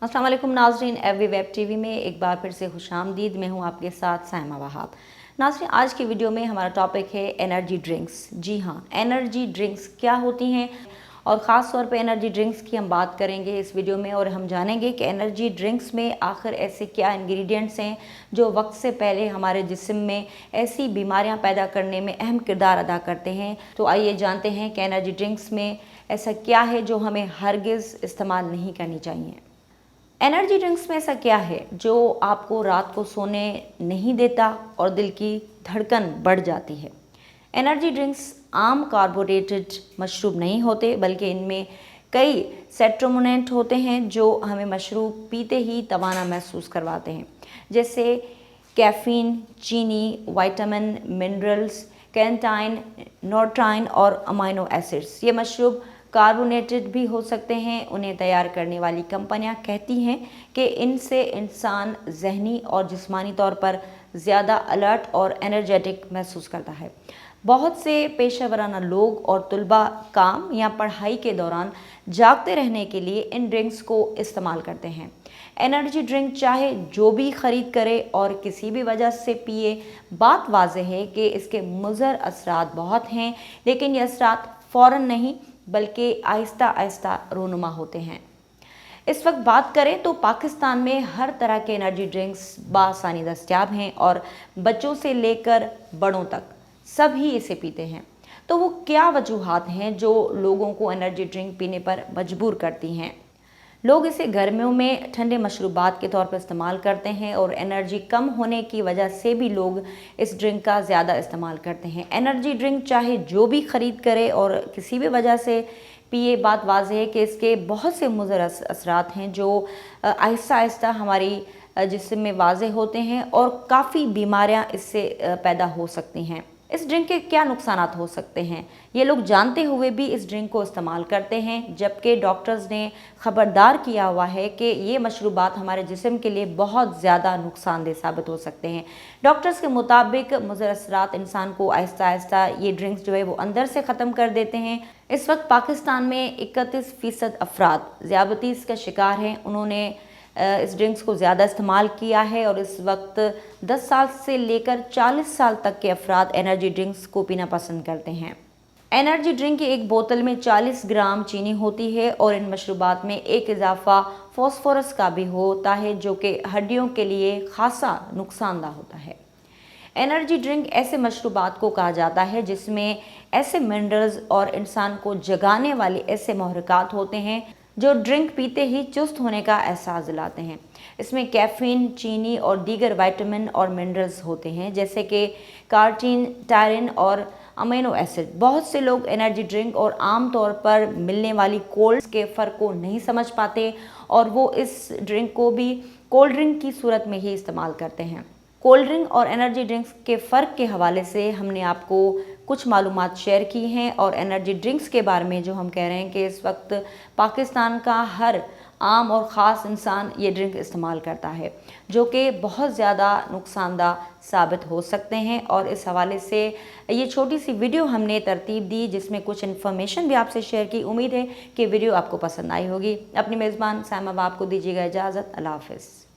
अस्सलाम वालेकुम नाज़रीन, एवरी वेब टीवी में एक बार फिर से खुशामदीद। मैं हूँ आपके साथ साइमा वहाब। नाज़रीन, आज की वीडियो में हमारा टॉपिक है एनर्जी ड्रिंक्स। जी हाँ, एनर्जी ड्रिंक्स क्या होती हैं और ख़ास तौर पे एनर्जी ड्रिंक्स की हम बात करेंगे इस वीडियो में, और हम जानेंगे कि एनर्जी ड्रिंक्स में आखिर ऐसे क्या इंग्रेडिएंट्स हैं जो वक्त से पहले हमारे जिस्म में ऐसी बीमारियाँ पैदा करने में अहम किरदार अदा करते हैं। तो आइए जानते हैं कि एनर्जी ड्रिंक्स में ऐसा क्या है जो हमें हरगिज़ इस्तेमाल नहीं करनी चाहिए। एनर्जी ड्रिंक्स में ऐसा क्या है जो आपको रात को सोने नहीं देता और दिल की धड़कन बढ़ जाती है। एनर्जी ड्रिंक्स आम कार्बोरेटेड मशरूब नहीं होते, बल्कि इनमें कई सेट्रोमोनेंट होते हैं जो हमें मशरूब पीते ही तवाना महसूस करवाते हैं, जैसे कैफ़ीन, चीनी, विटामिन, मिनरल्स, कैंटाइन, नोर्टाइन और अमाइनो एसिड्स। ये मशरूब कार्बोनेटेड भी हो सकते हैं। उन्हें तैयार करने वाली कंपनियां कहती हैं कि इनसे इंसान ज़हनी और जिस्मानी तौर पर ज़्यादा अलर्ट और एनर्जेटिक महसूस करता है। बहुत से पेशेवराना लोग और तुलबा काम या पढ़ाई के दौरान जागते रहने के लिए इन ड्रिंक्स को इस्तेमाल करते हैं। एनर्जी ड्रिंक चाहे जो भी ख़रीद करे और किसी भी वजह से पिए, बात वाज़ेह है कि इसके मुज़र असरात बहुत हैं, लेकिन ये असरात फ़ौरन नहीं बल्कि आहिस्ता आहिस्ता रूनुमा होते हैं। इस वक्त बात करें तो पाकिस्तान में हर तरह के एनर्जी ड्रिंक्स बासानी दस्तयाब हैं और बच्चों से लेकर बड़ों तक सभी इसे पीते हैं। तो वो क्या वजूहात हैं जो लोगों को एनर्जी ड्रिंक पीने पर मजबूर करती हैं? लोग इसे गर्मियों में ठंडे मशरूबात के तौर पर इस्तेमाल करते हैं और एनर्जी कम होने की वजह से भी लोग इस ड्रिंक का ज़्यादा इस्तेमाल करते हैं। एनर्जी ड्रिंक चाहे जो भी ख़रीद करे और किसी भी वजह से पिए, बात वाज़ेह है कि इसके बहुत से मुज़र असरात हैं जो आहिस्ता आहिस्ता हमारी जिस्म में वाज़ेह होते हैं और काफ़ी बीमारियां इससे पैदा हो सकती हैं। इस ड्रिंक के क्या नुकसानात हो सकते हैं, ये लोग जानते हुए भी इस ड्रिंक को इस्तेमाल करते हैं, जबकि डॉक्टर्स ने ख़बरदार किया हुआ है कि ये मशरूबात हमारे जिस्म के लिए बहुत ज़्यादा नुकसानदेह साबित हो सकते हैं। डॉक्टर्स के मुताबिक मुज़र असरात इंसान को आहिस्ता आहिस्ता ये ड्रिंक्स जो है वो अंदर से ख़त्म कर देते हैं। इस वक्त पाकिस्तान में 31% अफराद ज़ियाबतीस का शिकार हैं। उन्होंने इस ड्रिंक्स को ज़्यादा इस्तेमाल किया है और इस वक्त 10 साल से लेकर 40 साल तक के अफराद एनर्जी ड्रिंक्स को पीना पसंद करते हैं। एनर्जी ड्रिंक की एक बोतल में 40 ग्राम चीनी होती है और इन मशरूबात में एक इजाफा फॉस्फोरस का भी होता है जो कि हड्डियों के लिए खासा नुकसानदा होता है। एनर्जी ड्रिंक ऐसे मशरूबात को कहा जाता है जिसमें ऐसे मिनरल्स और इंसान को जगाने वाले ऐसे महरकात होते हैं जो ड्रिंक पीते ही चुस्त होने का एहसास दिलाते हैं। इसमें कैफ़ीन, चीनी और दीगर विटामिन और मिनरल्स होते हैं, जैसे कि कार्टिन, टायरिन और अमीनो एसिड। बहुत से लोग एनर्जी ड्रिंक और आम तौर पर मिलने वाली कोल्ड के फ़र्क को नहीं समझ पाते और वो इस ड्रिंक को भी कोल्ड ड्रिंक की सूरत में ही इस्तेमाल करते हैं। कोल्ड ड्रिंक और एनर्जी ड्रिंक्स के फ़र्क के हवाले से हमने आपको कुछ मालूमात शेयर की हैं और एनर्जी ड्रिंक्स के बारे में जो हम कह रहे हैं कि इस वक्त पाकिस्तान का हर आम और ख़ास इंसान ये ड्रिंक इस्तेमाल करता है, जो कि बहुत ज़्यादा नुकसानदा साबित हो सकते हैं। और इस हवाले से ये छोटी सी वीडियो हमने तरतीब दी जिसमें कुछ इन्फॉर्मेशन भी आपसे शेयर की। उम्मीद है कि वीडियो आपको पसंद आई होगी। अपनी मेज़बान साइमा वहाब को दीजिएगा इजाज़त। अल्लाह हाफ़िज़।